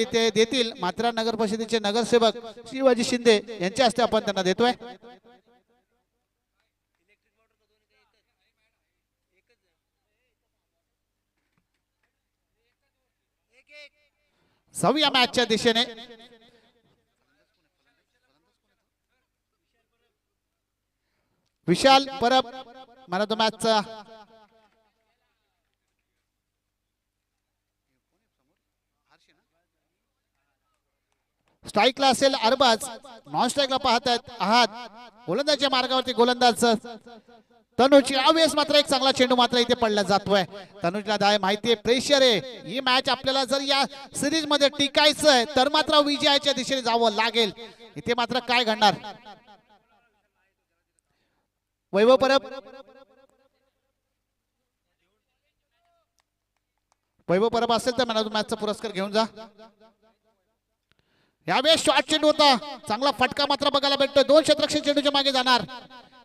ते देतील मात्रा नगर परिषदेचे नगरसेवक शिवाजी शिंदे यांच्या हस्ते आपण त्यांना देतोय। सहाव्या मॅचच्या दिशेने विशाल परब मॅन ऑफ द मॅचचा स्ट्राईकला असेल अरबाज, नॉन स्ट्राईकला पाहत आहात गोलंदाजीच्या मार्गावरती गोलंदाज तनुज। यावेळेस मात्र एक चांगला चेंडू मात्र इथे पडला जातोय। तनुजला दाय माहितीये प्रेशर आहे, ही मॅच आपल्याला जर या सिरीज मध्ये टिकायचं आहे तर मात्र विजयाच्या दिशेने जावं लागेल। इथे मात्र काय घडणार? वैभव परब, वैभव परब असेल तर मॅन ऑफ द मॅचचा पुरस्कार घेऊन जा। यावेळेस शॉर्ट चेंडू होता, चांगला फटका मात्र बघायला भेटतोय। दोन क्षेत्ररक्षक चेंडूच्या मागे जाणार,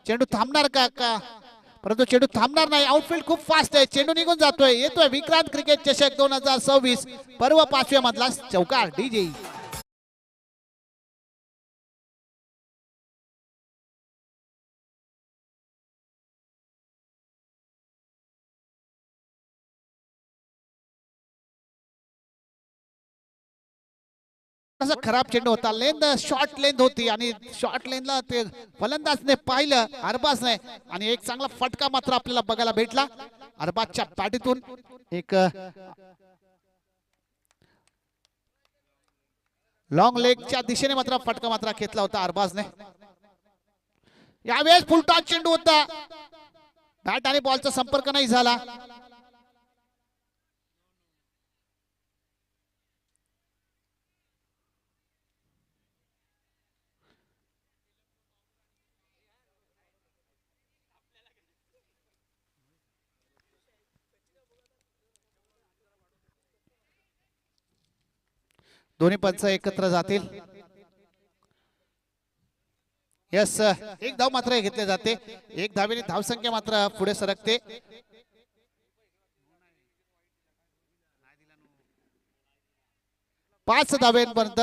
चेंडू थांबणार का? परंतु चेंडू थांबणार नाही। आउटफील्ड खूप फास्ट आहे, चेंडू निघून जातोय। येतोय विक्रांत क्रिकेट चषक 2026 पर्व 5व्या मधला चौकार डीजे। खराब चेंडू होता, लेंथ शॉर्ट लेंथ होती आणि शॉर्ट लेंथला ते फलंदाजने पाहिलं अरबाजने आणि एक चांगला फटका मात्र आपल्याला बघायला भेटला अरबाजच्या पाठीतून। एक लॉंग लेगच्या दिशेने मात्र फटका मात्र घेतला होता अरबाजने। यावेळेस फुलटॉस चेंडू होता, बॅट आणि बॉलचा संपर्क नाही झाला। दोन्ही पंच एकत्र जातील। यस, एक धाव मात्र घेतले जाते। एक धावेने धावसंख्या मात्र पुढे सरकते। 5 धावेंपर्यंत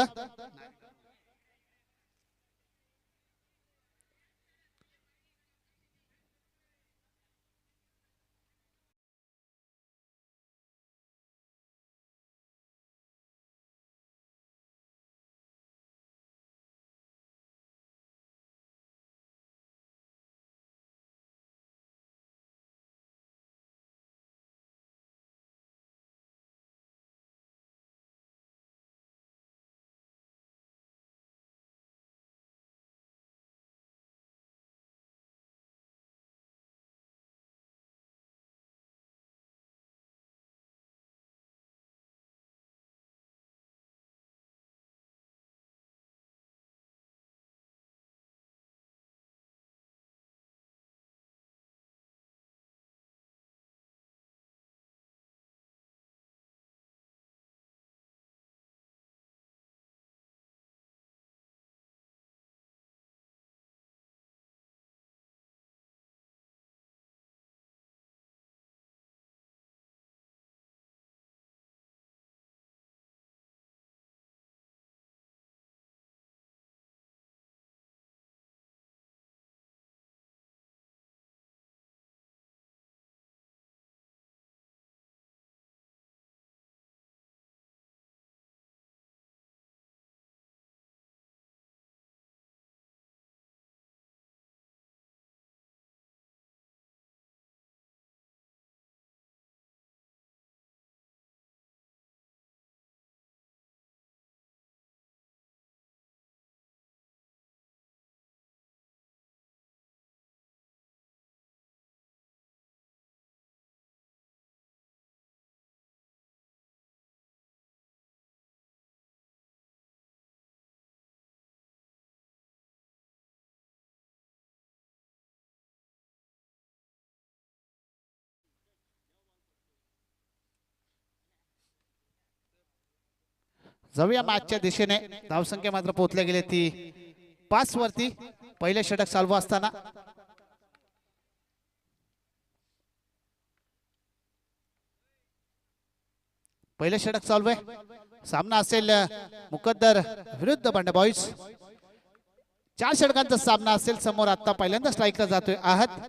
जाऊया मॅचच्या दिशेने। धावसंख्या मात्र पोहोचले गेले ती 5 वरती। पहिले षटक चालू असताना पहिले षटक चालू आहे. सामना असेल मुकद्दर विरुद्ध बंडा बॉईज. 4 षटकांचा सामना असेल समोर. आता पहिल्यांदा स्ट्राईकला जातोय आहत.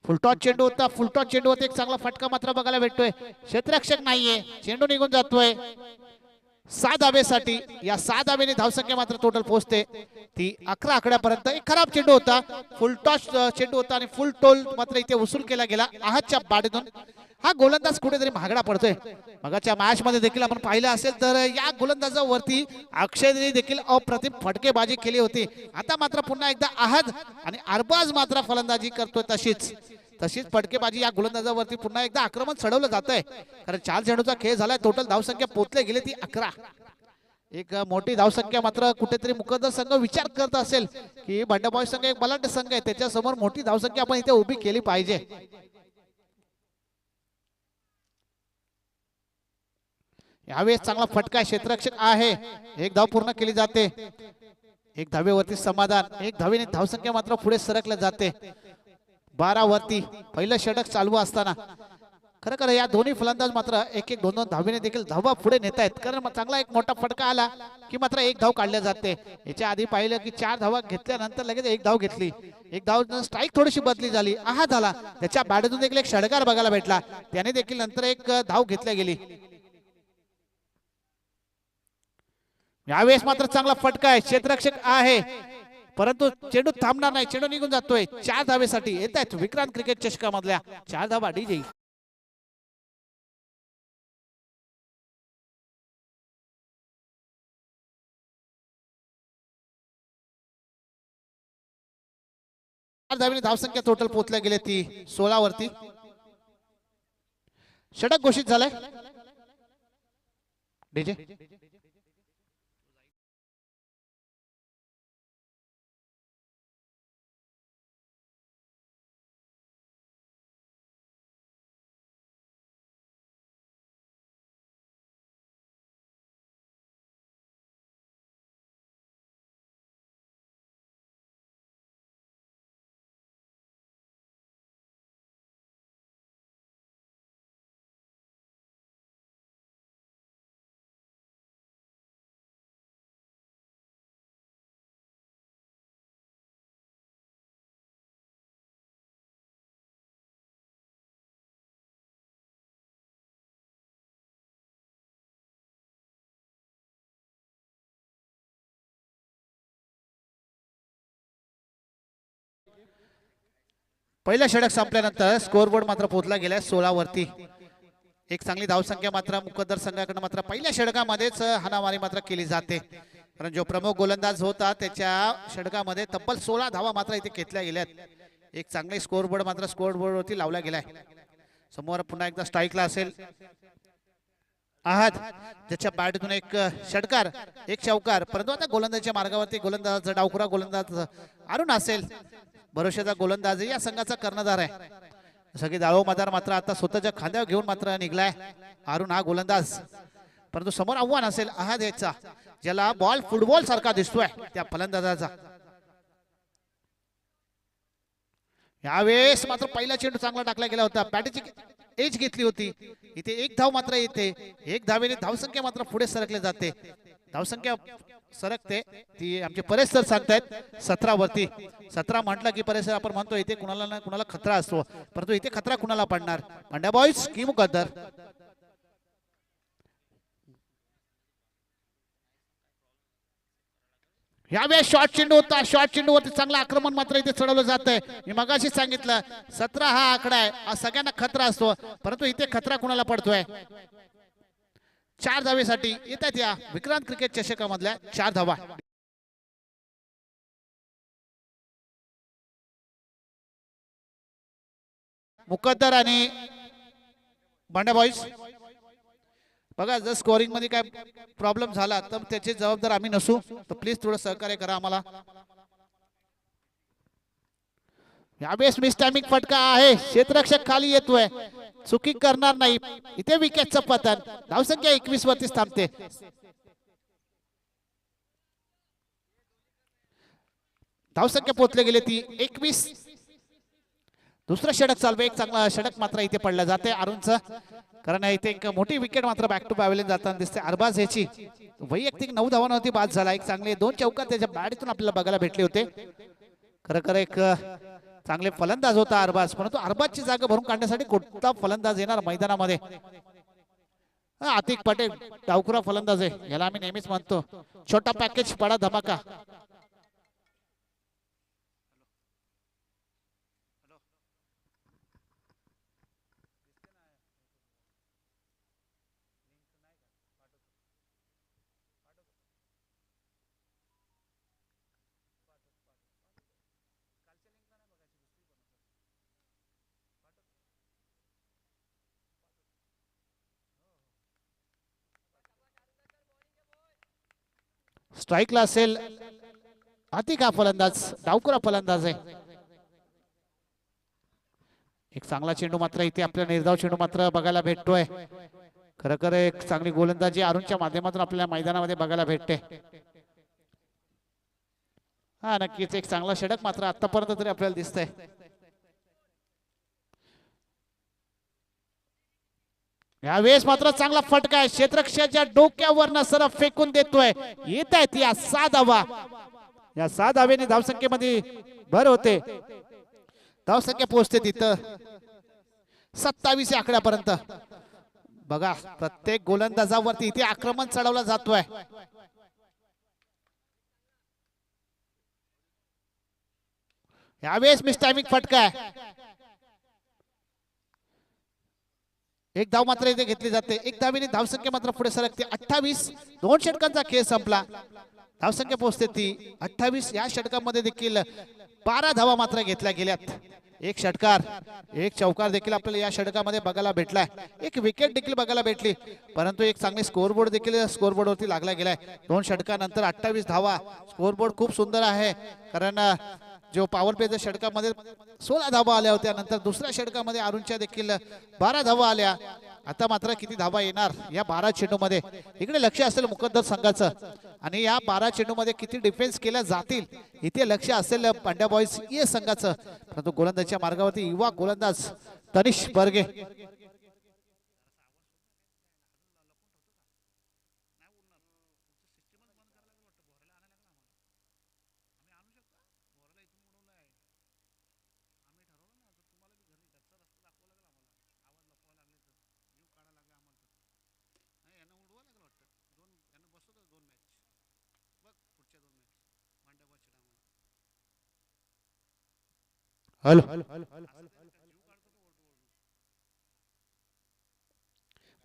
फुलटॉस चेंडू होता. फुलटॉस चेंडूवरती एक चांगला फटका मात्र बघायला भेटतोय. क्षेत्ररक्षक नाहीये. चेंडू निघून जातोय. 6 धावेसाठी. या 6 धावेने धावसंख्या मात्र टोटल पोहोचते ती 11 आकड्यापर्यंत. एक खराब चेंडू होता. फुलटॉस चेंडू होता आणि फुल टोल मात्र इथे वसूल केला गेला आहतच्या बाटून. हा गोलंदाज कुठेतरी महागडा पडतोय. मगाच्या मॅच मध्ये देखील आपण पाहिलं असेल तर या गोलंदाजावरती अक्षयने देखील अप्रतिम फटकेबाजी केली होती. आता मात्र पुन्हा एकदा आहत आणि अरबाज मात्र फलंदाजी करतोय. तशीच फटकेबाजी या गोलंदाजावरती पुन्हा एकदा आक्रमण चढवलं जात आहे. कारण 4 चेंडूचा खेळ झालाय. टोटल धावसंख्या पोहोचले गेले ती 11. एक मोठी धावसंख्या मात्र कुठेतरी मुकद्दर संघ विचार करत असेल की बंडा बॉईज संघ एक बलाढ्य संघ आहे. त्याच्यासमोर मोठी धावसंख्या आपण इथे उभी केली पाहिजे. यावेळेस चांगला फटका क्षेत्ररक्षक आहे. एक धाव पूर्ण केली जाते. एक धावेवरती समाधान. एक धावेने धावसंख्या मात्र पुढे सरकले जाते 12 वरती. पहिलं षटक चालू असताना खरं या दोन्ही फलंदाज मात्र 1-1 2-2 धावेने देखील धावा पुढे नेत आहेत. कारण चांगला एक मोठा फटका आला की मात्र एक धाव काढल्या जाते. याच्या आधी पाहिलं की 4 धावा घेतल्यानंतर लगेच एक धाव घेतली. एक धाव स्ट्राईक थोडीशी बदली झाली. आहा झाला. त्याच्या बॅटमधून देखील एक षटकार बघायला भेटला. त्याने देखील नंतर एक धाव घेतल्या गेली. यावेळेस मात्र चांगला फटका आहे. क्षेत्ररक्षक आहे परंतु चेंडू थांबणार नाही. चेंडू निघून जातोय. 4 धावेसाठी येत आहेत विक्रांत क्रिकेट चषकामधल्या 4 धावा डीजे. धावेने धावसंख्या टोटल पोहोचल्या गेले ती 16 वरती. षटक घोषित झालंय डीजे. पहिला षटक संपल्यानंतर स्कोअरबोर्ड मात्र पोहोचला गेलाय 16 वरती. एक चांगली धावसंख्या मात्र मुकद्दर संघाकडे मात्र पहिल्या षटकामध्येच हाणामारी मात्र केली जाते. कारण जो प्रमुख गोलंदाज होता त्याच्या षटकामध्ये तब्बल 16 धावा मात्र इथे घेतल्या गेल्यात. एक चांगले स्कोअरबोर्ड मात्र स्कोअरबोर्ड वरती लावला गेलाय. समोर पुन्हा एकदा स्ट्राईकला असेल आहत. ज्याच्या बॅटतून एक षटकार एक चौकार. परंतु आता गोलंदाजीच्या मार्गावरती गोलंदाज डावखुरा गोलंदाज अरुण असेल. भरोशाचा गोलंदाज या संघाचा कर्णधार आहे. सगळे दारोमदार मात्र आता स्वतःच्या खांद्यावर घेऊन मात्र निघलाय अरुण हा गोलंदाज. परंतु समोर आव्हान असेल आहत याचा ज्याला बॉल फुटबॉल सारखा दिसतोय त्या फलंदाजाचा. यावेळेस मात्र पहिला चेंडू चांगला टाकला गेला होता. बॅटची एज घेतली होती. इथे एक धाव मात्र येते. एक धावेने धावसंख्या मात्र पुढे सरकले जाते. धावसंख्या सरकते ती आमचे परेश सर सांगतायत 17 वरती. 17 म्हटलं की परेश सर आपण म्हणतो इथे कुणाला ना कुणाला खतरा असतो. परंतु इथे खतरा कुणाला पडणार. बंडा बॉईज की मुकद्दर. यावेळेस शॉर्ट चेंडू होता. शॉर्ट चेंडूवरती चांगलं आक्रमण मात्र इथे चढवलं जात आहे. मी मगाशी सांगितलं 17 हा आकडा आहे. हा सगळ्यांना खतरा असतो परंतु इथे खतरा कुणाला पडतोय. 4 धावेसाठी येतात या विक्रांत क्रिकेट चषकामधल्या 4 धावा. मुकद्दर आणि बंडा बॉईज. बघा जर स्कोरिंग मध्ये काय प्रॉब्लेम झाला तर त्याची जबाबदार आम्ही नसू. तर प्लीज थोडं सहकार्य करा आम्हाला. यावेळेस मिसटायमिंग फटका आहे. क्षेत्ररक्षक खाली येतोय. चुकी करणार नाही. इथे विकेटचं पतन. धावसंख्या 21 वरतीच थांबते. धावसंख्या पोहोचले गेले ती 21. दुसरं षटक चालू आहे. एक चांगला षटक मात्र इथे पडला जाते अरुणचं, कारण इथे एक मोठी विकेट मात्र बॅक टू पॅव्हलियन जाताना दिसते. अरबाज याची वैयक्तिक 9 धावांवरती बाद झाला. एक चांगले 2 चौकार त्याच्या बॅटतून आपल्याला बघायला भेटले होते. खरं एक चांगले फलंदाज होता अरबाज, परंतु अरबाजची जागा भरून काढण्यासाठी कोणता फलंदाज येणार मैदानामध्ये? आतिक पटेल डावखुरा फलंदाज आहे, याला आम्ही नेहमीच म्हणतो छोटा पॅकेज बडा धमाका. स्ट्राईकला असेल आतिक, हा फलंदाज डावखुरा फलंदाज आहे. एक चांगला चेंडू मात्र इथे आपल्या निर्धाव चेंडू मात्र बघायला भेटतोय. खरं एक चांगली गोलंदाजी अरुणच्या माध्यमातून आपल्याला मैदानामध्ये बघायला भेटते. हा नक्कीच एक चांगला षटक मात्र आतापर्यंत तरी आपल्याला दिसतंय. यावेळेस मात्र चांगला फटका आहे, क्षेत्ररक्षकाच्या डोक्यावर सरफ फेकून देतोय. येत आहेत या 6 धावा. या 6 धावेने धावसंख्येमध्ये भर होते. धावसंख्या पोहोचते तिथं 27 या आकड्यापर्यंत. बघा प्रत्येक गोलंदाजावरती इथे आक्रमण चढवला जातोय. यावेळेस मिसटायमिंग फटका आहे. एक धाव मात्र इथे घेतली जाते. एक धावेने धावसंख्या मात्र पुढे सरकते. 28. 2 षटकांचा खेळ संपला. धावसंख्या पोहोचते ती 28. या षटकामध्ये देखील 12 धावा मात्र घेतल्या गेल्यात. एक षटकार एक चौकार देखील आपल्याला या षटकामध्ये बघायला भेटलाय. एक विकेट देखील बघायला भेटली, परंतु एक चांगली स्कोरबोर्ड देखील स्कोरबोर्ड वरती लागला गेलाय. 2 षटकानंतर 28 धावा. स्कोरबोर्ड खूप सुंदर आहे, कारण जो पॉवर प्लेच्या षटकामध्ये 16 धावा आल्या होत्या, नंतर दुसऱ्या षटकामध्ये अरुणच्या देखील 12 धावा आल्या. आता मात्र किती धावा येणार या 12 चेंडूमध्ये? इकडे लक्ष असेल मुकद्दर संघाचं, आणि या 12 चेंडूमध्ये किती डिफेन्स केल्या जातील इथे लक्ष असेल पांड्या बॉयज या संघाचं. परंतु गोलंदाजीच्या मार्गावरती युवा गोलंदाज तनिष बर्गे. हॅलो,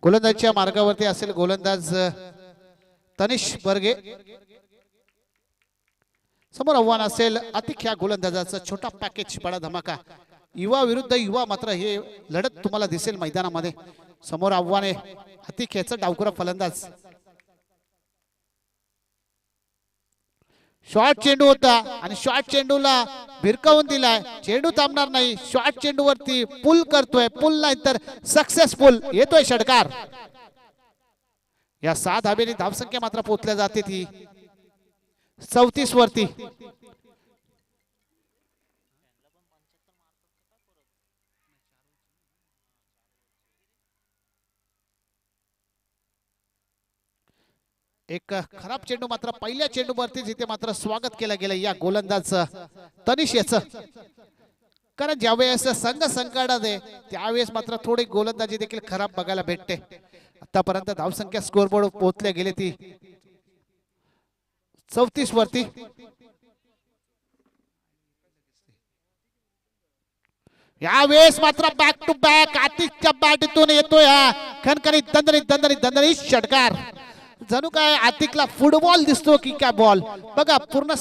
गोलंदाजीच्या मार्गावरती असेल गोलंदाज तनिष बर्गे. समोर आव्हान असेल आतिक या गोलंदाजाचं छोटा पॅकेज बडा धमाका. युवा विरुद्ध युवा मात्र हे लढत तुम्हाला दिसेल मैदानामध्ये. समोर आव्हान आहे आतिक याचा डावखुरा फलंदाज. शॉर्ट चेंडू होता आणि शॉर्ट चेंडूला भिरकावून दिलाय. चेंडू थांबणार नाही. शॉर्ट चेंडू वरती पुल करतोय. पुल नाही तर सक्सेसफुल. येतोय षटकार. या 6 धावेने धावसंख्या मात्र पोहोचल्या जाते ती 34 वरती. एक खराब चेंडू मात्र पहिल्या चेंडूवरती जिथे मात्र स्वागत केलं गेलं या गोलंदाज तनिष याचं. कारण ज्यावेळेस संघ संकटात आहे त्यावेळेस मात्र थोडी गोलंदाजी देखील खराब बघायला भेटते. आतापर्यंत धावसंख्या स्कोरबोर्ड पोहोचले गेले ती 34 वरती. यावेळेस मात्र बॅक टू बॅक आतिकच्या बॅटतून येतोय हा खणखणीत दणदणीत दणदणीत दणदणीत षटकार. जणू काय आतिकला फुटबॉल दिसतो की काय बॉल. बघा पूर्ण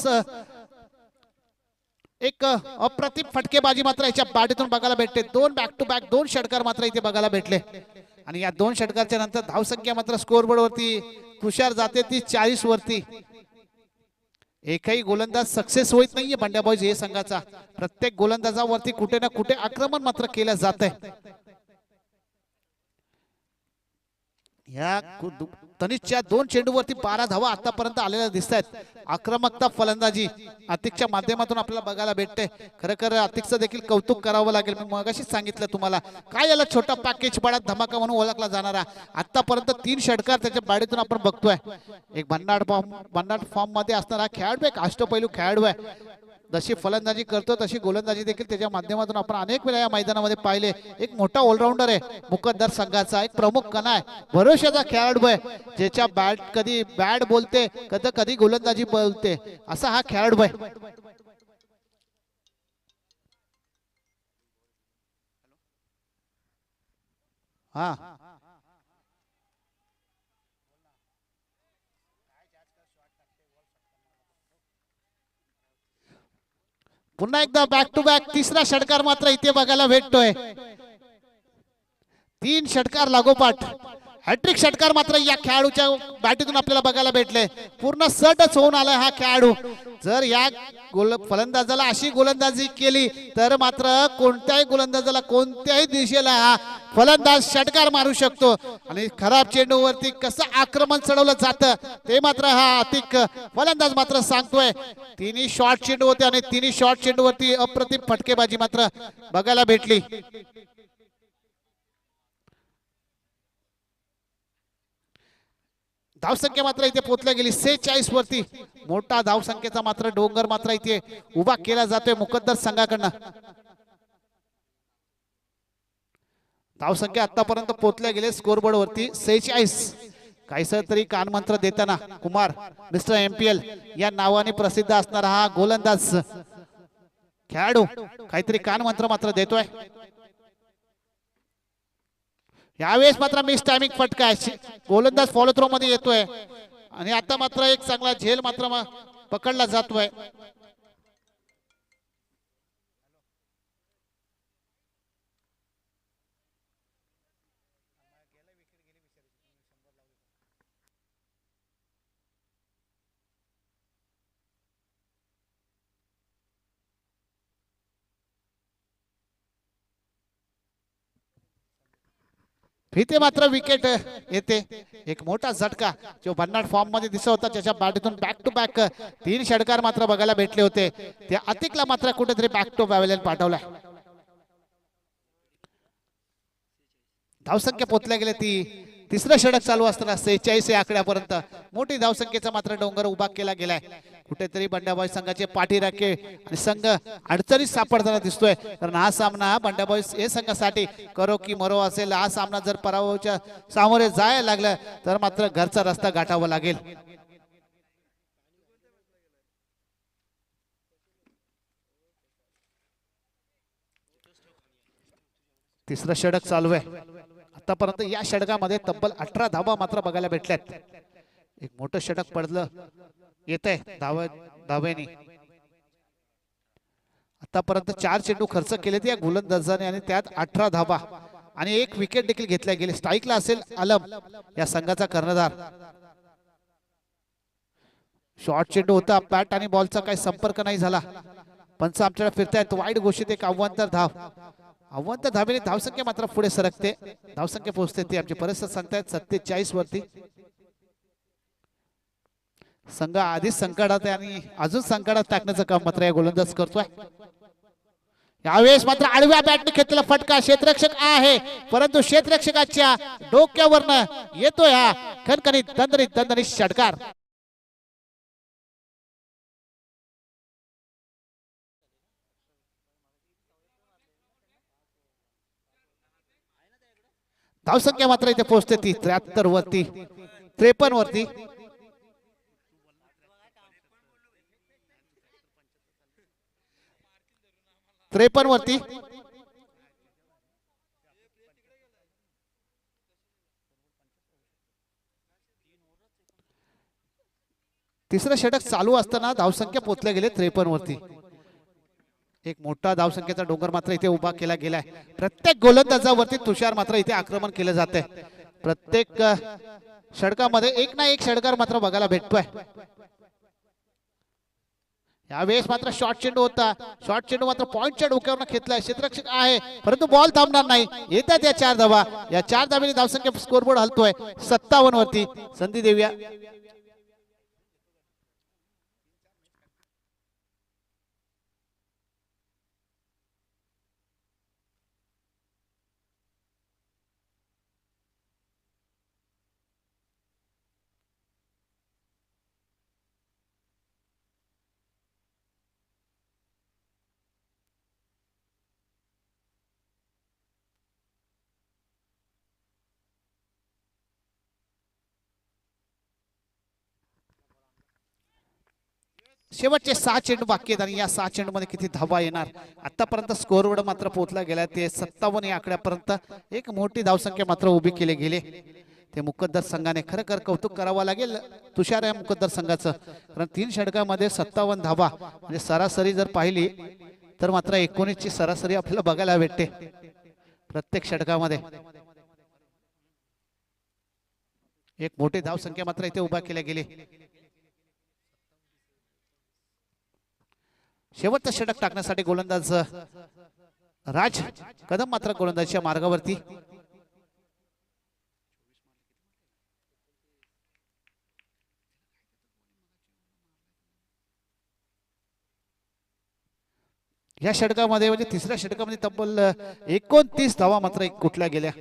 एक अप्रतिम फटकेबाजी मात्र याच्या बॅटतून बघायला भेटते. 2 बॅक टू बॅक 2 षटकार मात्र इथे बघायला भेटले. आणि या 2 षटकाच्या नंतर धावसंख्या मात्र स्कोरबोर्ड वरती तुषार जाते ती 40 वरती. एकही गोलंदाज सक्सेस होत नाहीये बंड्या बॉयज हे संघाचा. प्रत्येक गोलंदाजावरती कुठे ना कुठे आक्रमण मात्र केलं जात आहे. या तनिषच्या 2 चेंडूवरती 12 धावा आतापर्यंत आलेल्या दिसत आहेत. आक्रमकता फलंदाजी अतिकच्या माध्यमातून आपल्याला बघायला भेटते. खरं अतिकचं देखील कौतुक करावं लागेल. मी मगाशीच सांगितलं तुम्हाला काय याला छोटा पॅकेज बडा धमाका म्हणून ओळखला जाणारा आतापर्यंत 3 षटकार त्याच्या बाडीतून आपण बघतोय. एक भन्नाट फॉर्म मध्ये असणारा खेळाडू, एक अष्टपैलू खेळाडू आहे. जशी फलंदाजी करतो तशी गोलंदाजी देखील त्याच्या माध्यमातून आपण अनेक वेळा या मैदानामध्ये पाहिले. एक मोठा ऑलराऊंडर आहे मुकद्दर संघाचा, एक प्रमुख कणा आहे, भरोशाचा खेळाडू आहे, ज्याच्या बॅट कधी बॅट बोलते कधी गोलंदाजी बोलते, असा हा खेळाडू आहे. हा पुन्हा एकदा बॅक टू बॅक तिसरा षटकार मात्र इथे बघायला भेटतोय. 3 षटकार लागोपाठ हॅट्रिक षटकार मात्र या खेळाडूच्या बॅटीतून आपल्याला बघायला भेटले. पूर्ण सटच होऊन आलाय हा खेळाडू. जर या फलंदाजाला अशी गोलंदाजी केली तर मात्र कोणत्याही गोलंदाजाला कोणत्याही दिशेला हा फलंदाज षटकार मारू शकतो. आणि खराब चेंडूवरती कसं आक्रमण चढवलं जातं ते मात्र हा अतिक फलंदाज मात्र सांगतोय. 3 शॉर्ट चेंडू होते आणि 3 शॉर्ट चेंडूवरती अप्रतिम फटकेबाजी मात्र बघायला भेटली. धावसंख्या मात्र इथे पोहोचल्या गेली 46 वरती. मोठा धावसंख्येचा मात्र डोंगर मात्र इथे उभा केला जातोय मुकद्दर संघाकडनं. धावसंख्या आतापर्यंत पोहोचल्या गेले स्कोरबोर्ड वरती 46. काहीसं तरी कानमंत्र देताना कुमार मिस्टर MPL या नावाने प्रसिद्ध असणारा हा गोलंदाज खेळाडू काहीतरी कानमंत्र मात्र देतोय. यावेळेस मात्र मिस टायमिंग फटका आहे. गोलंदाज फॉलो थ्रो मध्ये येतोय आणि आता मात्र एक चांगला झेल मात्र पकडला जातोय. इथे मात्र विकेट येते. एक मोठा झटका जो भन्नाट फॉर्म मध्ये दिसत होता, त्याच्या बॅटीतून बॅक टू बॅक 3 षटकार मात्र बघायला भेटले होते. त्या अतिकला मात्र कुठेतरी बॅक टू पॅव्हेलियन पाठवलाय. धावसंख्या पोचल्या गेले ती तिसरं षटक चालू असताना 46 या आकड्यापर्यंत मोठी धावसंख्येचा मात्र डोंगर उभा केला गेलाय. कुठेतरी बंड्याबॉय संघाचे पाठीराखे आणि संघ अडचणीत सापडताना दिसतोय. कारण हा सामना बंड्याबॉय हे संघासाठी करो की मरो असेल. हा सामना जर पराभवाच्या सामोरे जायला लागलं तर मात्र घरचा रस्ता गाठावा लागेल. तिसरं षटक चालू आहे. आतापर्यंत या षटकामध्ये तब्बल 18 धावा मात्र बघायला भेटल्यात. एक मोठं षटक पडलं येत आहे धावेनी. आतापर्यंत 4 चेंडू खर्च केलेत या गोलंदाजाने आणि त्यात 18 धावा आणि 1 विकेट देखील घेतल्या गेले. स्ट्राईकला असेल आलम या संघाचा कर्णधार. शॉर्ट चेंडू होता, बॅट आणि बॉलचा काही संपर्क नाही झाला. पंच आमच्याकडे फिरतायत. वाईट घोषित एक अव्वंतर धाव. अव्वंतर धावेने धावसंख्या मात्र पुढे सरकते. धावसंख्या पोहोचते ती आमचे परिसर सांगतायत 47 वरती. संघ आधीच संकटात आहे आणि अजून संकटात टाकण्याचं काम मात्र या गोलंदाज करतोय. यावेळेस मात्र आडव्या बॅटने घेतलेला फटका. क्षेत्ररक्षक आहे परंतु क्षेत्ररक्षकाच्या डोक्यावरनं येतोय हा खणखणीत दणदणीत षटकार. धावसंख्या मात्र इथे पोहोचते ती 73 वरती 53 वरती. वरती तिसरं षटक चालू असताना धावसंख्या पोहोचले गेले 53 वरती. एक मोठा धावसंख्येचा डोंगर मात्र इथे उभा केला गेलाय. प्रत्येक गोलंदाजावरती तुषार मात्र इथे आक्रमण केले जाते. प्रत्येक षटकामध्ये एक ना एक षटकार मात्र बघायला भेटतोय. यावेळेस मात्र शॉर्ट चेंडू होता. शॉर्ट चेंडू मात्र पॉइंटच्या डोक्यावर घेतलाय. क्षेत्ररक्षक आहे परंतु बॉल थांबणार नाही. येतात या 4 धावा. या 4 धावेने धावसंख्या स्कोरबोर्ड हलतोय 57 वरती. संधी देऊया. शेवटचे 6 चेंडू बाकी आहेत आणि या 6 चेंडू मध्ये किती धावा येणार. आतापर्यंत स्कोरवर मात्र पोहोचला गेला ते 57 या आकड्यापर्यंत. एक मोठी धावसंख्या मात्र उभी केली गेली. ते मुकद्दर संघाने खरं कौतुक करावं लागेल तुषार या मुकद्दर संघाचं. कारण 3 षटकामध्ये 57 धावा म्हणजे सरासरी जर पाहिली तर मात्र 19 ची सरासरी आपल्याला बघायला भेटते प्रत्येक षटकामध्ये. एक मोठी धावसंख्या मात्र इथे उभा केल्या गेली. शेवटचं षटक टाकण्यासाठी गोलंदाज राज कदम मात्र गोलंदाजीच्या मार्गावरती. या षटकामध्ये म्हणजे तिसऱ्या षटकामध्ये तब्बल 29 धावा मात्र कुठल्या गेल्या.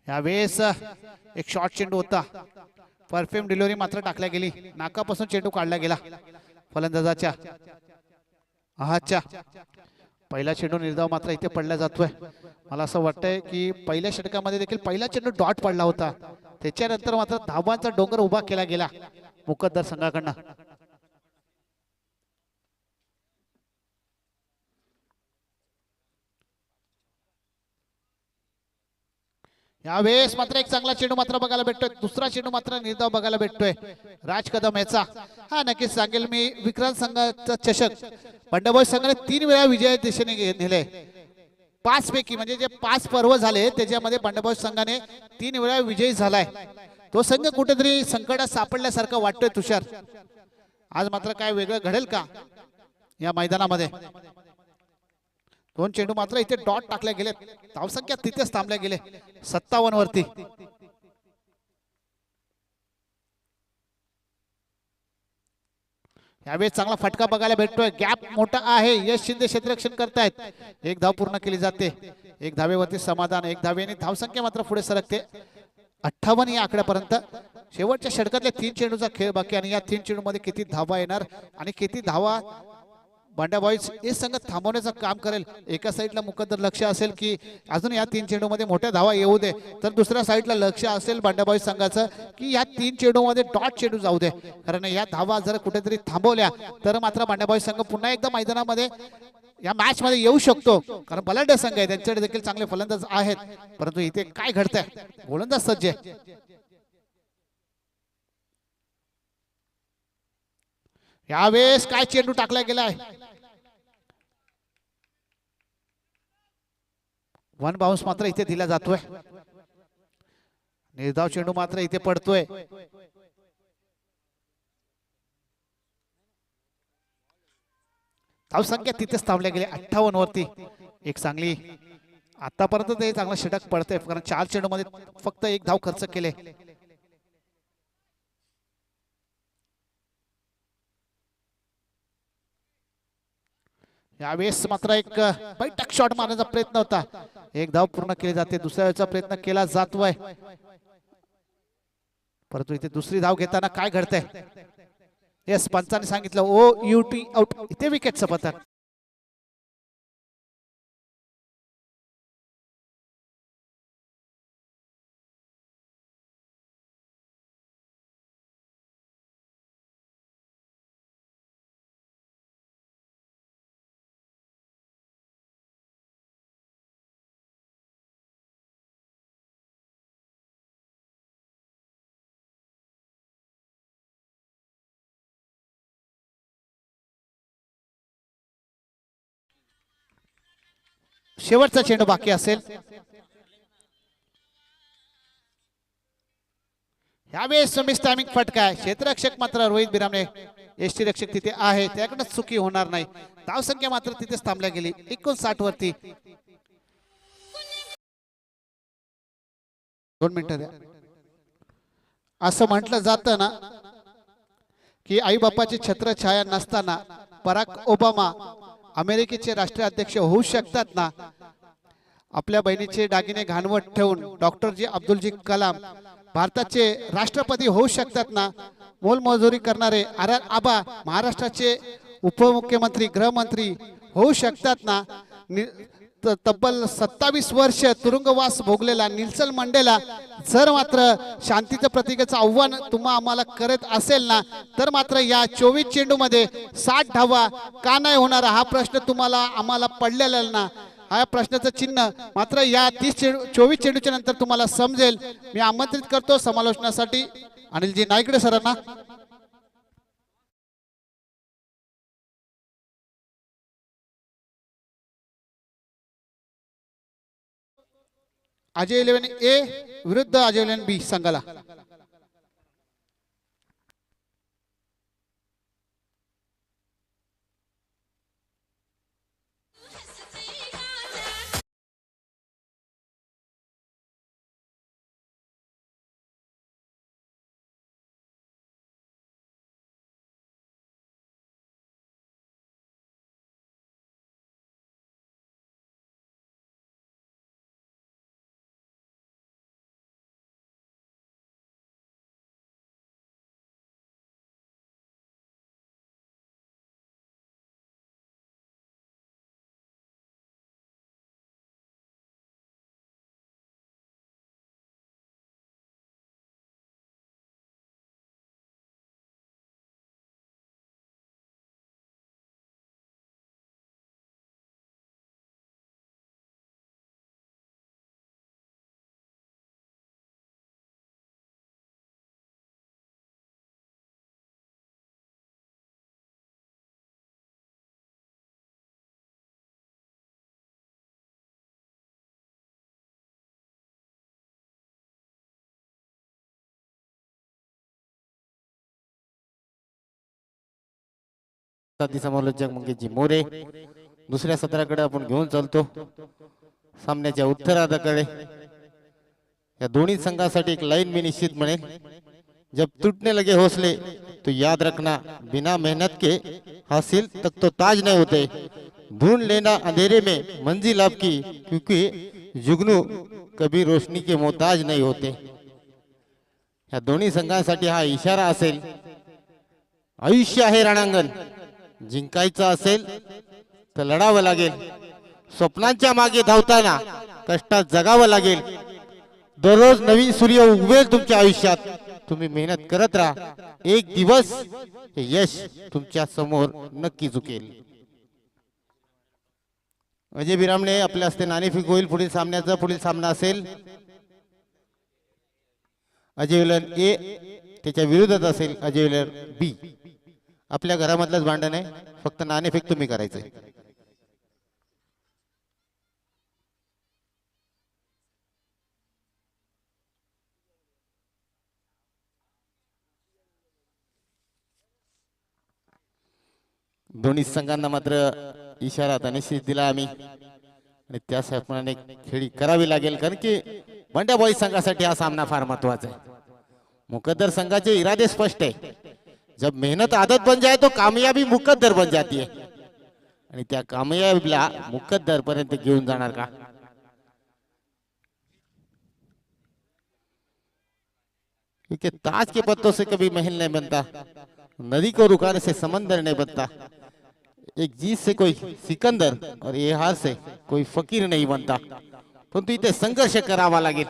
यावेळेस एक शॉर्ट चेंडू होता. परफ्यूम डिलिव्हरी मात्र टाकल्या गेली. नाकापासून चेंडू काढला गेला फलंदाजाच्या आहाच्या. पहिला चेंडू निर्धाव मात्र इथे पडला जातोय. मला असं वाटतंय की पहिल्या षटकामध्ये देखील पहिला चेंडू डॉट पडला होता. त्याच्यानंतर मात्र धावांचा डोंगर उभा केला गेला मुकद्दर संघाकडनं. यावेळेस मात्र एक चांगला चेंडू मात्र बघायला भेटतोय. दुसरा चेंडू मात्र निर्धाव बघायला भेटतोय राज कदम याचा. हा नक्कीच सांगेल मी विक्रांत संघाचा चषक बंडाबॉय संघाने 3 वेळा विजय दिशेने नेले. 5 पैकी म्हणजे जे 5 पर्व झाले त्याच्यामध्ये बंडाबॉय संघाने 3 वेळा विजयी झालाय. तो संघ कुठेतरी संकटात सापडल्यासारखं वाटतोय तुषार. आज मात्र काय वेगळं घडेल का या मैदानामध्ये. 2 चेंडू मात्र इथे डॉट टाकल्या गेले. धावसंख्या तिथेच थांबल्या गेले 57 वरती. यावेळी चांगला फटका बघायला भेटतोय. गॅप मोठा आहे. यश शिंदे क्षेत्ररक्षण करतायत. एक धाव पूर्ण केली जाते. एक धावेवरती समाधान. एक धावेने धावसंख्या मात्र पुढे सरकते 58 या आकड्यापर्यंत. शेवटच्या षटकातल्या 3 चेंडूचा खेळ बाकी आणि या 3 चेंडू मध्ये किती धावा येणार आणि किती धावा बांडा बॉईज हे संघ थांबवण्याचं काम करेल. एका साईडला मुकद्दर लक्ष असेल की अजून या 3 चेंडू मध्ये मोठ्या धावा येऊ दे, तर दुसऱ्या साईडला लक्ष असेल बांडा बॉईज संघाचं की या 3 चेंडू मध्ये डॉट चेंडू जाऊ दे. कारण या धावा जर कुठेतरी थांबवल्या तर मात्र बांडा बॉईज संघ पुन्हा एकदा मैदानामध्ये या मॅच मध्ये येऊ शकतो. कारण बलाढ्य संघ आहे, त्यांच्याकडे देखील चांगले फलंदाज आहेत. परंतु इथे काय घडतंय, गोलंदाज सज्ज आहे. यावेळेस काय चेंडू टाकला गेलाय. 1 बाउन्स मात्र इथे दिला जातोय. निर्धाव चेंडू मात्र इथे पडतोय. धावसंख्या तिथेच थांबल्या गेले 58 वरती. एक चांगली आतापर्यंत ते चांगला षटक पडतंय, कारण 4 चेंडू मध्ये फक्त 1 धाव खर्च केले. यावेळेस मात्र एक बैठक शॉट मारण्याचा प्रयत्न होता. 1 धाव पूर्ण केली जाते. दुसऱ्याचा प्रयत्न केला जातोय, परंतु इथे दुसरी धाव घेताना काय घडतंय. येस, पंचाने सांगितलं OUT आउट. इथे विकेटचं पतन. शेवटचा चेंडू बाकी असेल. ह्यावेळेस मिस टायमिंग फटका आहे. क्षेत्ररक्षक मात्र रोहित बिरामणे एसटी रक्षक तिथे आहे, त्याकडे चुकी होणार नाही. धावसंख्या मात्र तिथेच थांबल्या गेली 59 वरती. 2 मिनिटं द्या. असं म्हटलं जातं ना की आई बापाची छत्रछाया नसताना बराक ओबामा अमेरिकेचे राष्ट्रीय अध्यक्ष होऊ शकतात ना, आपल्या बहिणीचे दागिने घाणवट ठेवून डॉक्टर जी अब्दुल कलाम भारताचे राष्ट्रपती होऊ शकतात ना, मोलमजुरी करणारे आबा महाराष्ट्राचे उपमुख्यमंत्री गृहमंत्री होऊ शकतात ना, तब्बल 27 वर्ष तुरुंगवास भोगलेला नेल्सन मंडेला जर मात्र शांतीचं प्रतीकाचं आव्हान तुम्हा आम्हाला करत असेल ना, तर मात्र या 24 चेंडूमध्ये 60 धावा का नाही होणार हा प्रश्न तुम्हाला आम्हाला पडलेला ना, हा प्रश्नाचं चिन्ह मात्र या 24 चेंडूच्या नंतर तुम्हाला समजेल. मी आमंत्रित करतो समालोचनासाठी अनिलजी नाईकडे सरांना. अजय 11 ए विरुद्ध अजय 11 बी संघाला. समालोचक मंगेशजी मोरे. दुसऱ्या सत्राकडे आपण घेऊन चालतो, सामन्याच्या उत्तरार्धाकडे. या दोन्ही संघासाठी एक लाइन मी निश्चित म्हणेल, जब टूटने लगे हौसले तो याद रखना बिना मेहनत के हासिल तक तो ताज नहीं होते, ढूंढ लेना अंधेरे में मंजिल आपकी क्योंकि जुगनू कभी रोशनी के मोहताज नहीं होते. या दोन्ही संघांसाठी हा इशारा असेल. आयुष्य आहे रणांगण, जिंकायचं असेल तर लढावं लागेल. स्वप्नांच्या मागे धावताना कष्टात जगावं लागेल. दररोज नवीन सूर्य उगवेल तुमच्या आयुष्यात. तुम्ही मेहनत करत राहा, एक दिवस हे यश तुमच्या समोर नक्की झुकेल. अजय बिरामणे आपल्या हस्ते नाणेफेक होईल. पुढील सामन्याचा पुढील सामना असेल अजय विलन ए त्याच्या विरोधात असेल अजय विलन बी. आपल्या घरामधलंच भांडण आहे, फक्त नाणेफेक तुम्ही करायचंय. दोन्ही संघांना मात्र इशारा आता निश्चित दिला आम्ही आणि त्याप्रमाणे खेळी करावी लागेल, कारण की बंड्या बॉईज संघासाठी हा सामना फार महत्वाचा आहे. मुकद्दर संघाचे इरादे स्पष्ट आहे. जब मेहनत आदत बन जाए तो कामयाबी मुकद्दर बन जाती है, आणि त्या कामयाबीला मुकद्दर पर्यंत घेऊन जाणार का? क्योंकि ताज के पत्तों से कभी महल नहीं बनता, नदी को रुकाने से समंदर नहीं बनता, एक जीत से कोई सिकंदर और ये हार से कोई फकीर नहीं बनता. परंतु इथे संघर्ष करावा लागेल.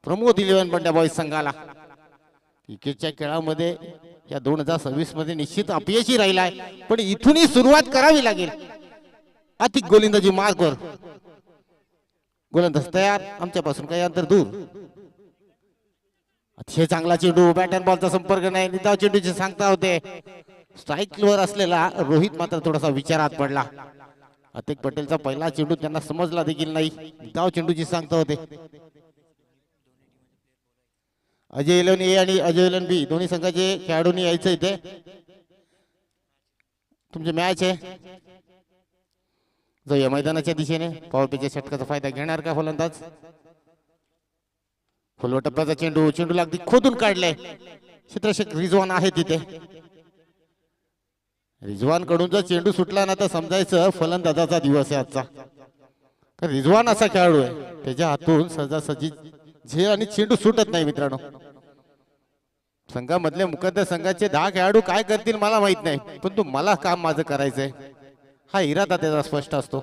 प्रमोद 11 बंड्या बॉईज संघाला क्रिकेटच्या खेळामध्ये या 2026 मध्ये निश्चित अपयशी राहिला आहे, पण इथूनही सुरुवात करावी लागेल. अतिक गोलंदाजी मार्कवर, गोलंदाज तयार, आमच्यापासून काही अंतर दूर. अतिशय चांगला चेंडू, बॅट अँड बॉलचा संपर्क नाही, निदाव चेंडूची सांगता होते. स्ट्राईकवर असलेला रोहित मात्र थोडासा विचारात पडला. अतिक पटेलचा पहिला चेंडू त्यांना समजला देखील नाही, निदाव चेंडूची सांगता होते. अजय इलेवन ए आणि अजय इलेवन बी दोन्ही संघाचे खेळाडूंनी यायचं इथे. तुमची मॅच आहे. जो या मैदानाच्या दिशेने पॉवर प्लेच्या षटकाचा फायदा घेणार का फलंदाज. फुलवा टप्प्याचा चेंडू, चेंडूला अगदी खोदून काढलाय. क्षेत्ररक्षक रिजवान आहे तिथे. रिजवान कडून जर चेंडू सुटला ना तर समजायचं फलंदाजाचा दिवस आहे आजचा. कारण रिजवान असा खेळाडू आहे त्याच्या हातून सहजासहजी झेल आणि चेंडू सुटत नाही मित्रांनो. संघामधले मुकद्दर संघाचे 10 खेळाडू काय करतील मला माहित नाही, पण तू मला काम माझं करायचंय हा इरादा त्याचा स्पष्ट असतो.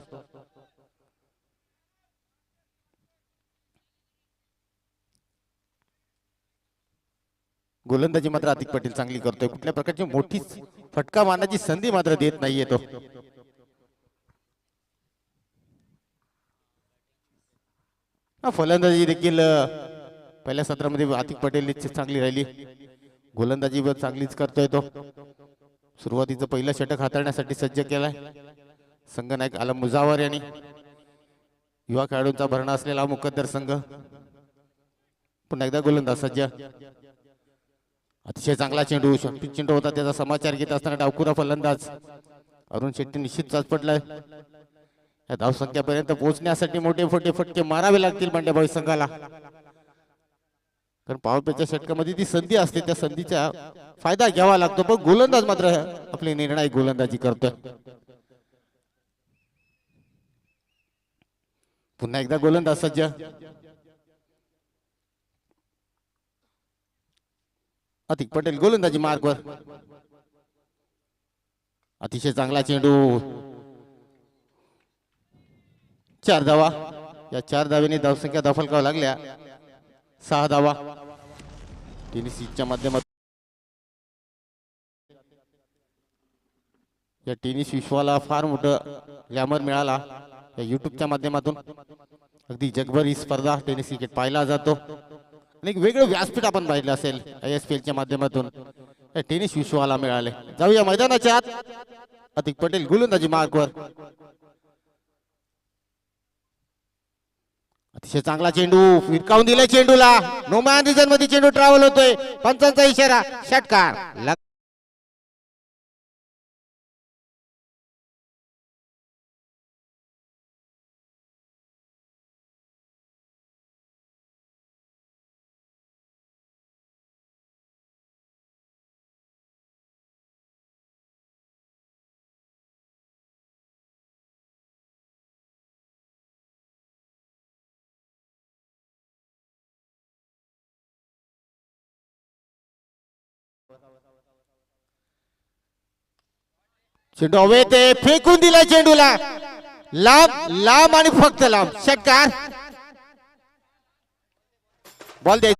गोलंदाजी मात्र हार्दिक पटेल चांगली करतोय. कुठल्या प्रकारची मोठी फटका मारण्याची संधी मात्र देत नाहीये तो. फलंदाजी देखील पहिल्या सत्रामध्ये हार्दिक पटेल चांगली राहिली. गोलंदाजी चांगलीच करतोय तो. सुरुवातीचं पहिलं षटक हाताळण्यासाठी सज्ज केलाय संघनायक आलम मुजावर यांनी. युवा खेळाडूंचा भरणा असलेला मुकद्दर संघ. पुन्हा एकदा गोलंदाज सज्ज. अतिशय चांगला चेंडू, चेंडू होता त्याचा समाचार घेत असताना डावखुरा फलंदाज अरुण शेट्टी निश्चित चाचपटलाय. या धावसंख्यापर्यंत पोहोचण्यासाठी मोठे मोठे फटके मारावे लागतील मांड्याबाई संघाला. कारण पॉवर प्लेच्या षटकामध्ये ती संधी असते, त्या संधीचा फायदा घ्यावा लागतो. पण गोलंदाज मात्र आपली निर्णायक गोलंदाजी करतोय. पुन्हा एकदा गोलंदाज सज्ज. हार्दिक पटेल गोलंदाजी मार्कवर. अतिशय चांगला चेंडू, 4 धावा. या 4 धावेने धावसंख्या दफलकाव लागल्या 6 धावा. टेनिसच्या माध्यमातून या टेनिस विश्वाला फार मोठं ग्लॅमर मिळाला या युट्यूबच्या माध्यमातून. अगदी जगभर ही स्पर्धा टेनिस क्रिकेट पाहिला जातो आणि एक वेगळं व्यासपीठ आपण पाहिलं असेल ISPL च्या माध्यमातून या टेनिस विश्वाला मिळाले. जाऊया मैदानाच्या आत. हार्दिक पटेल गोलंदाजी मार्कवर. अतिशय चांगला चेंडू, विरकावून दिलाय चेंडूला. नो मॅन रिजन मध्ये चेंडू ट्रॅव्हल होतोय. पंचांचा इशारा, षटकार. चेंडू हवे ते फेकून दिलाय चेंडूला. लांब लांब आणि फक्त लांब, षटकार. बॉल द्यायचा.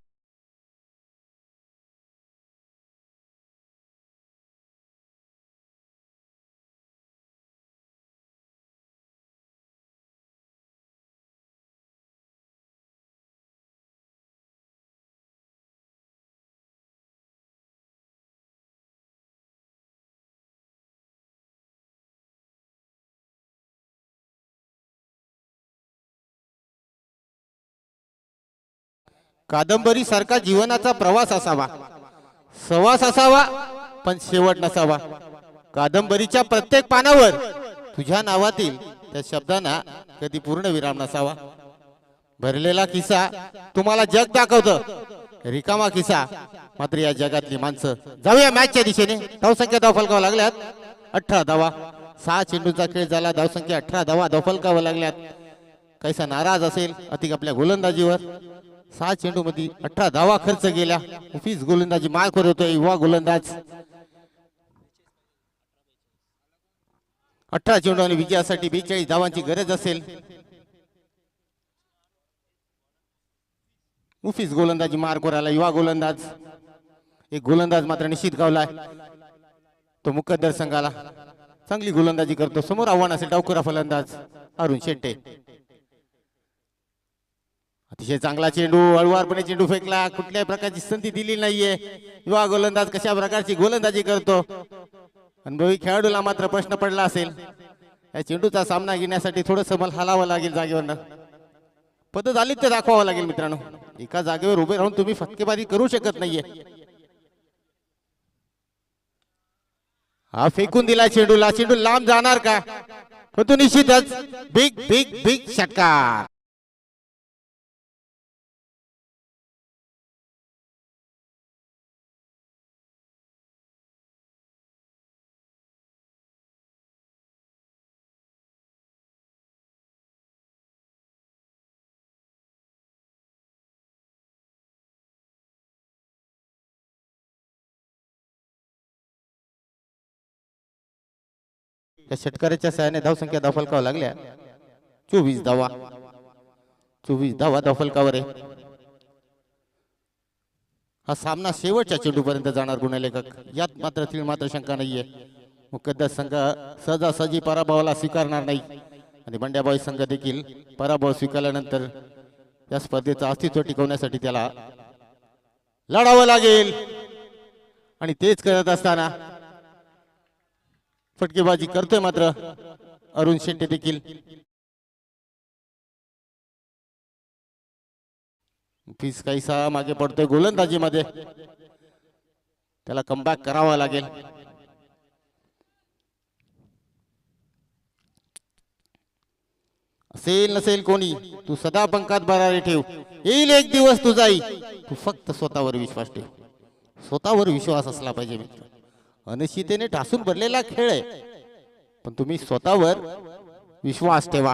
कादंबरी सारखा जीवनाचा प्रवास असावा, सहवास असावा, पण शेवट नसावा. कादंबरीच्या प्रत्येक पानावर तुझ्या नावातील त्या शब्दांना कधी पूर्ण विराम नसावा. भरलेला किस्सा तुम्हाला जग दाखवतं, रिकामा किस्सा मात्र या जगातली माणसं. जाऊया मॅचच्या दिशेने. धावसंख्या धावफलकावर लागल्यात 18 धावा. 6 चेंडूचा खेळ झाला, धावसंख्या 18 धावा धावफलकावर लागल्यात. कैसा नाराज असेल अतिक आपल्या गोलंदाजीवर. 6 चेंडू मध्ये 18 धावा खर्च गेल्या. मुफीज गोलंदाजी मार करत होतोय युवा गोलंदाज. 18 चेंडू आणि विजयासाठी 42 धावांची गरज असेल. मुफीज गोलंदाजी मार करायला युवा गोलंदाज. एक गोलंदाज मात्र निश्चित गावलाय, तो मुकद्दर संघाला चांगली गोलंदाजी करतो. समोर आव्हान असेल डावखुरा फलंदाज अरुण शेट्टे. अतिशय चांगला चेंडू, हळुवारपणे चेंडू फेकला. कुठल्याही प्रकारची संधी दिली नाहीये. युवा गोलंदाज कशा प्रकारची गोलंदाजी करतो. अनुभवी खेळाडूला मात्र प्रश्न पडला असेल, या चेंडूचा सामना घेण्यासाठी थोडंसं मला हलावं लागेल जागेवरनं. पद्धत आली तर दाखवावं लागेल मित्रांनो. एका जागेवर उभे राहून तुम्ही फटकेबाजी करू शकत नाहीये. हा फेकून दिला चेंडूला, चेंडू लांब जाणार का? तो निश्चितच बिग बिग बिग षटकार. त्या षटकाराच्या सहाय्याने धावसंख्या धावफलकावर लागल्या 24 धावा. 24 धावा धावफलकावर आहे. हा सामना शेवटच्या चेंडूपर्यंत जाणार गुणलेखक, यात मात्र तीळ मात्र शंका नाहीये. मुकद्दर संघ सहजासहजी पराभवाला स्वीकारणार नाही आणि बंड्याबाई संघ देखील पराभव स्वीकारल्यानंतर या स्पर्धेचं अस्तित्व टिकवण्यासाठी त्याला लढावं लागेल. आणि तेच करत असताना फटकेबाजी करतोय मात्र अरुण शेट्टी देखील. फीस काहीसा मागे पडतोय गोलंदाजीमध्ये, त्याला कमबॅक करावा लागेल. असेल नसेल कोणी, तू सदा पंखात भरारी ठेव, येईल एक दिवस तुझाही. तू फक्त स्वतःवर विश्वास ठेव. स्वतःवर विश्वास असला पाहिजे मित्र. अनिश्चिततेने ठासून भरलेला खेळ आहे, पण तुम्ही स्वतःवर विश्वास ठेवा.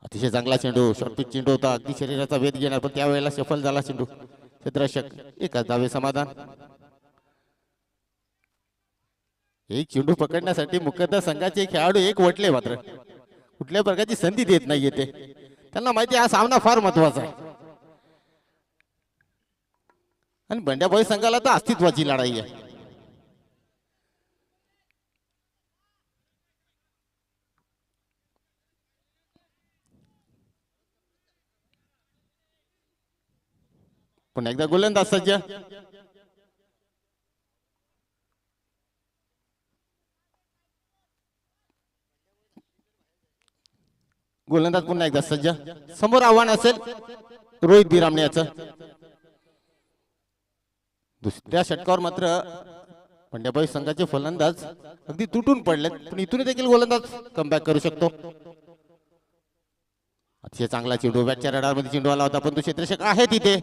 अतिशय चांगला चेंडू, शॉर्टपिच चेंडू होता, अगदी शरीराचा वेध घेणार, पण त्यावेळेला सफल झाला चेंडू. क्षेत्ररक्षक एकाच धावे समाधान. एक चेंडू पकडण्यासाठी मुकद्दर संघाचे खेळाडू एक वटले, मात्र कुठल्या प्रकारची संधी देत नाहीये ते. त्यांना माहिती हा सामना फार महत्वाचा आहे आणि बंड्याबाई संघाला तर अस्तित्वाची लढाई आहे. पुन्हा एकदा गोलंदाज सज्ज. गोलंदाज पुन्हा एकदा सज्ज. समोर आव्हान असेल रोहित बिरामण्याचं. दुसऱ्या षटकावर मात्र पंड्याबाई संघाचे फलंदाज अगदी तुटून पडलेत, पण इथून देखील गोलंदाज कमबॅक करू शकतो. अतिशय चांगला चेंडू, बॅटच्या रडारमध्ये चेंडू आला होता, पण तो क्षेत्ररक्षक आहे तिथे.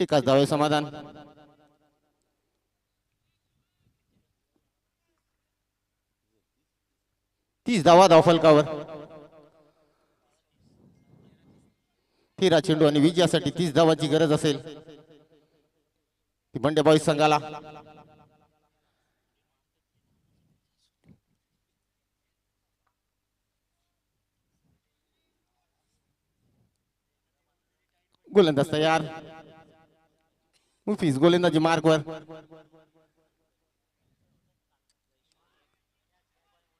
एकाच धावे समाधान. तीस धावा धावफलकावर. 13 चेंडू आणि विजयासाठी 30 धावांची गरज असेल ती बंड्याबाई संघाला. गोलंदाज तयार. मुफीस गोलंदाजी मार्कवर.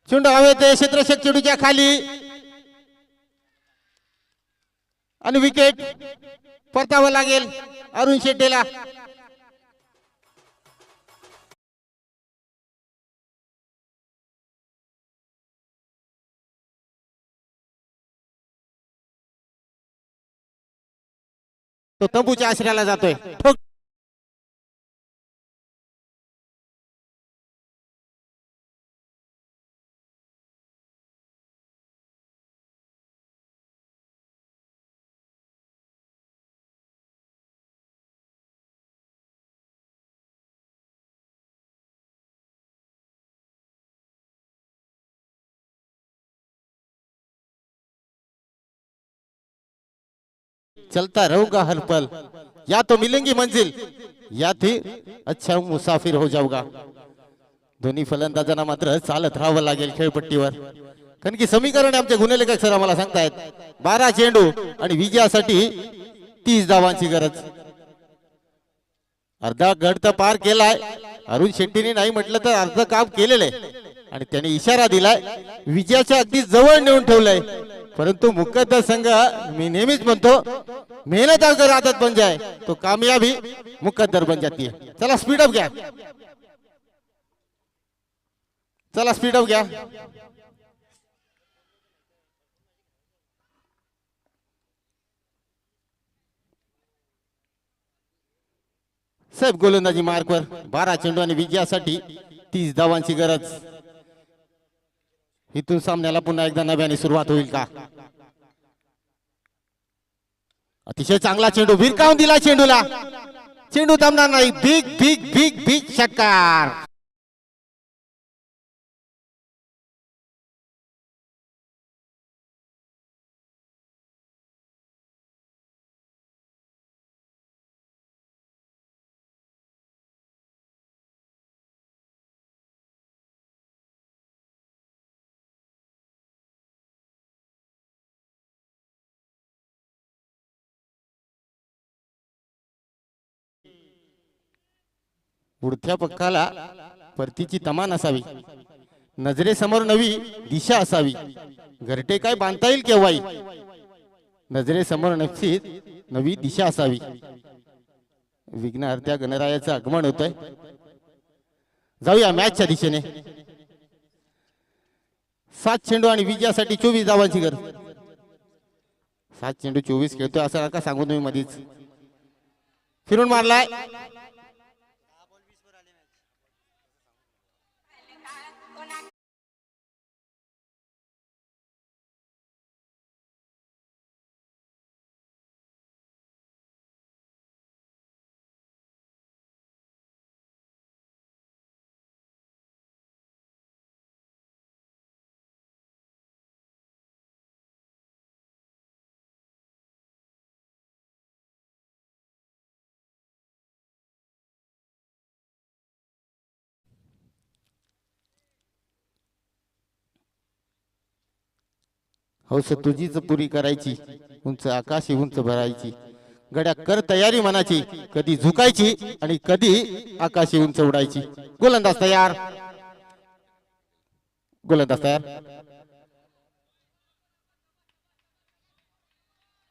चेंडू हवेत, क्षेत्ररक्षक चेंडूच्या खाली आणि विकेट. परतावं लागेल अरुण शेट्टीला. तो तंबूच्या आश्रयाला जातोय. चलता रहूंगा हर पल, या तो मिलेंगी मंजिल, या थी अच्छा मुसाफिर हो जाऊगा. दोन्ही फलंदाजांना मात्र चालत राहावं लागेल खेळपट्टीवर, कारण की समीकरण आमचे गुणलेखक सर आम्हाला सांगतायत 12 चेंडू आणि विजयासाठी 30 धावांची गरज. अर्धा गड तर पार केलाय. अरुण शेट्टीने नाही म्हटलं तर अर्ध काम केलेलं आहे आणि त्याने इशारा दिलाय, विजयाच्या अगदी जवळ नेऊन ठेवलंय. परंतु मुकद्दर संघ, मी नेहमीच म्हणतो, मेहनत अगर आदत बन जाए तो कामयाबी मुकद्दर बन जाती है. चला स्पीडअप घ्या, चला स्पीडअप घ्या. साहेब गोलंदाजी मार्कवर 12 चेंडू आणि विजयासाठी 30 धावांची गरज. इथून सामन्याला पुन्हा एकदा नव्याने सुरुवात होईल का? अतिशय चांगला चेंडू भिरकावून दिला चेंडूला. चेंडू थांबणार नाही. बिग बिग बिग बिग षटकार. पुढच्या पक्काला परतीची तमान असावी. नजरेसमोर नवी दिशा असावी. घरटे काय बांधता येईल केव्हाही. नजरेसमोर नक्कीच नवी दिशा असावी. विघ्नहर्त्या गणरायाचं आगमन होतंय. जाऊया मॅचच्या दिशेने. 7 चेंडू आणि विजयासाठी 24 धावांची गरज. 7 चेंडू 24 खेळतोय असं नका सांगू तुम्ही मधीच. फिरून मारलाय. हौस तुझीच पुरी करायची. उंच आकाशी उंच भरायची. गड्या कर तयारी मनाची. कधी झुकायची आणि कधी आकाशी उंच उडायची. गोलंदाज तयार. गोलंदाज तयार.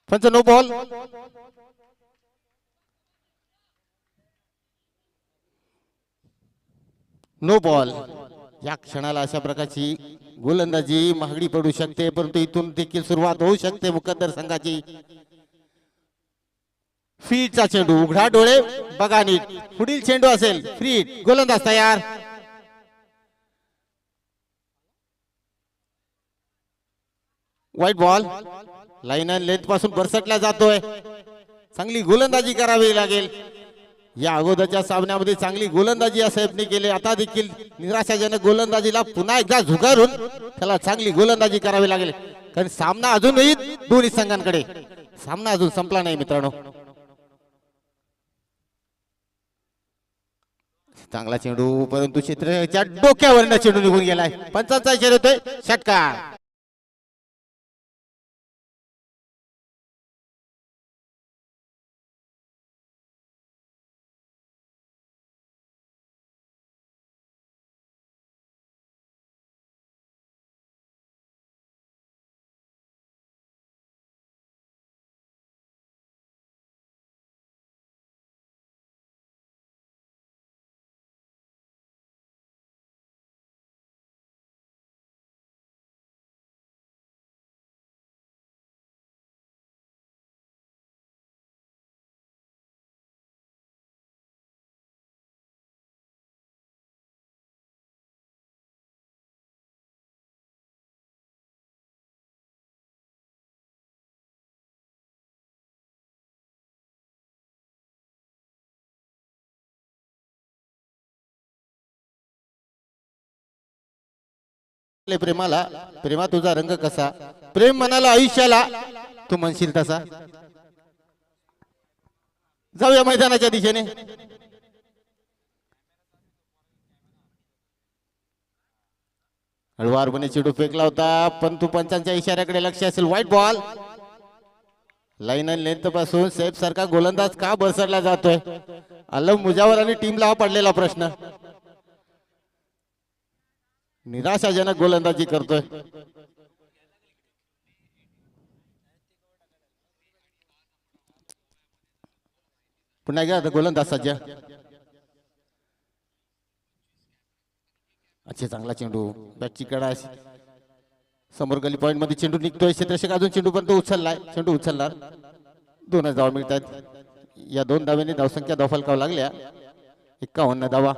पंच नो बॉल. No ball. या क्षणाला अशा प्रकारची गोलंदाजी महागडी पडू शकते. परंतु इथून देखील सुरुवात होऊ शकते मुकद्दर संघाची. फीटचा चेंडू. उघडा डोळे बघा नीट. पुढील चेंडू असेल फ्रीट. गोलंदाज तयार. White ball. Line and length पासून बरसटला जातोय. चांगली गोलंदाजी करावी लागेल. या अगोदरच्या सामन्यामध्ये चांगली गोलंदाजी या साहेबने केली. आता देखील निराशाजनक गोलंदाजीला पुन्हा एकदा झुगारून त्याला चांगली गोलंदाजी करावी लागेल. कारण सामना अजूनही दोन्ही संघांकडे. सामना अजून संपला नाही मित्रांनो. चांगला चेंडू परंतु क्षेत्राच्या डोक्यावरनं चेंडू निघून गेलाय. पंचांचा इशारा होतोय षटकार. प्रेमाला प्रेमा तुझा रंग कसा. प्रेम मनाला आयुष्याला तू म्हणशील तसा. जाऊया मैदानाच्या दिशेने. हळवारपणे चेंडू फेकला होता पण तू पंचांच्या इशाऱ्याकडे लक्ष असेल. White ball. Line and length पासून सेफ सारखा गोलंदाज का बरसडला जातोय. आलम मुजावर आणि टीमला हा पडलेला प्रश्न. निराशाजनक गोलंदाजी करतोय. पुन्हा एकदा गोलंदाज सज्ज. अच्छा चांगला चेंडू. बॅटची कडा समोर गली पॉइंट मध्ये चेंडू निघतोय. क्षेत्ररक्षक अजून चेंडू पण तो उचललाय. चेंडू उचलणार. 2 धावा मिळतात. या 2 धावेने धावसंख्या धावफलकावर लागल्या 51 धावा.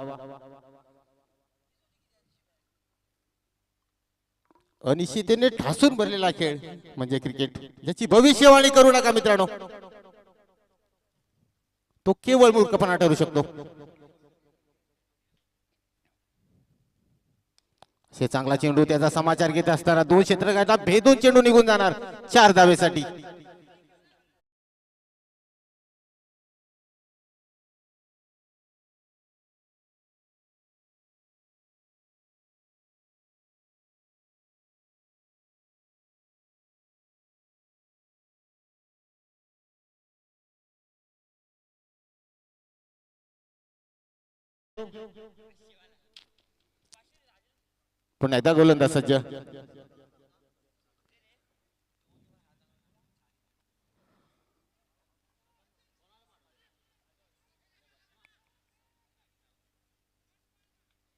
अनिश्चिततेने ठासून भरलेला खेळ म्हणजे क्रिकेट, ज्याची भविष्यवाणी करू नका मित्रांनो, तो केवळ मूर्खपणा ठरू शकतो. हे चांगला चेंडू, त्याचा समाचार घेत असताना 2 क्षेत्ररक्षकांना भेदून चेंडू निघून जाणार 4 धावेसाठी. पुन्हा एकदा गोलंदाज सज्ज.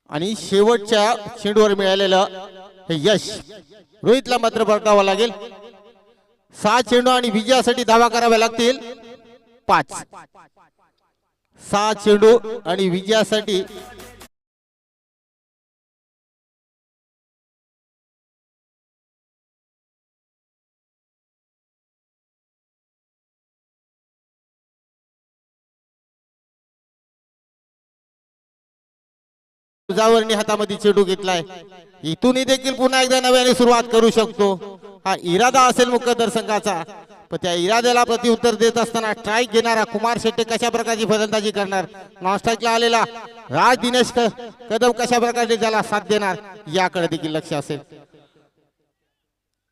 आणि शेवटच्या चेंडूवर मिळालेलं हे यश रोहितला मात्र बरकावं लागेल. 6 चेंडू आणि विजयासाठी धावा कराव्या लागतील 5. 6 चेंडू आणि विजयासाठी तुझावरणी हातामध्ये चेंडू घेतलाय. इथूनही देखील पुन्हा एकदा नव्याने सुरुवात करू शकतो. हा इरादा असेल मुकद्दर संघाचा, पण त्या इराद्याला प्रत्युत्तर देत असताना स्ट्राईक घेणारा कुमार शेट्टे कशा प्रकारची फलंदाजी करणार, नॉन स्ट्राईकला आलेला राज दिनेश कदम कशा प्रकारे त्याला साथ देणार याकडे देखील लक्ष असेल.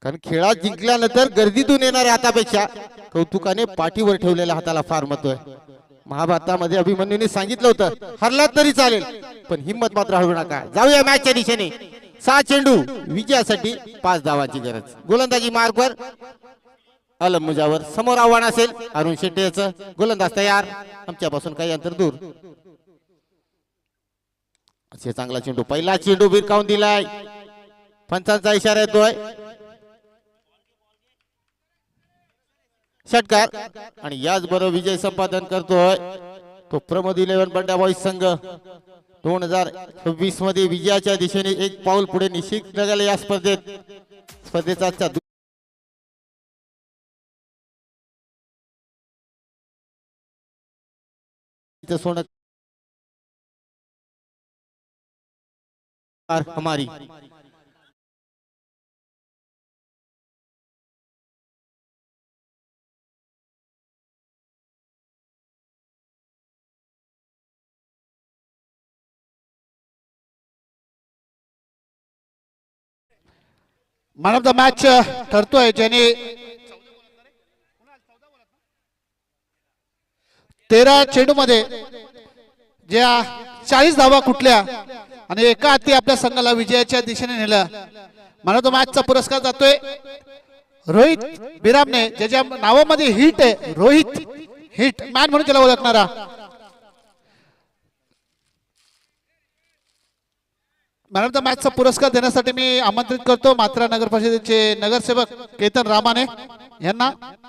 कारण खेळात जिंकल्यानंतर गर्दीतून येणाऱ्या हातापेक्षा कौतुकाने पाठीवर ठेवलेल्या हाताला फार महत्व आहे. महाभारतामध्ये अभिमन्यूने सांगितलं होतं, हरलात तरी चालेल पण हिम्मत मात्र हळवू नका. जाऊया मॅचच्या दिशेने. 6 चेंडू विजयासाठी 5 धावांची गरज. गोलंदाजी मार्कवर अलम मुजावर. समोर आव्हान असेल अरुण शेट्टे याचं. गोलंदाज तयार, आमच्यापासून काही अंतर दूर. असे चांगला चेंडू, पहिला चेंडू भिरकावून दिलाय. पंचांचा इशारा येतोय. षटकार आणि याच बरोबर विजय संपादन करतोय तो प्रमोद 11 बंडा बॉईज संघ. 2026 मध्ये विजयाच्या दिशेने एक पाऊल पुढे निश्चित निघाले या स्पर्धेचा सोनं हमारी. मॅन ऑफ द मॅच ठरतोय ज्याने 13 चेंडू मध्ये ज्या 40 धावा कुठल्या आणि एका हाती आपल्या संघाला विजयाच्या दिशेने नेलं. मॅन ऑफ द मॅचचा पुरस्कार जातोय रोहित बिरामने, ज्याच्या नावामध्ये हिट आहे. रोहित हिट मॅन म्हणून त्याला ओळखणारा. मॅन ऑफ द मॅचचा पुरस्कार देण्यासाठी मी आमंत्रित करतो मात्रा नगर परिषदेचे नगरसेवक केतन रामाने यांना.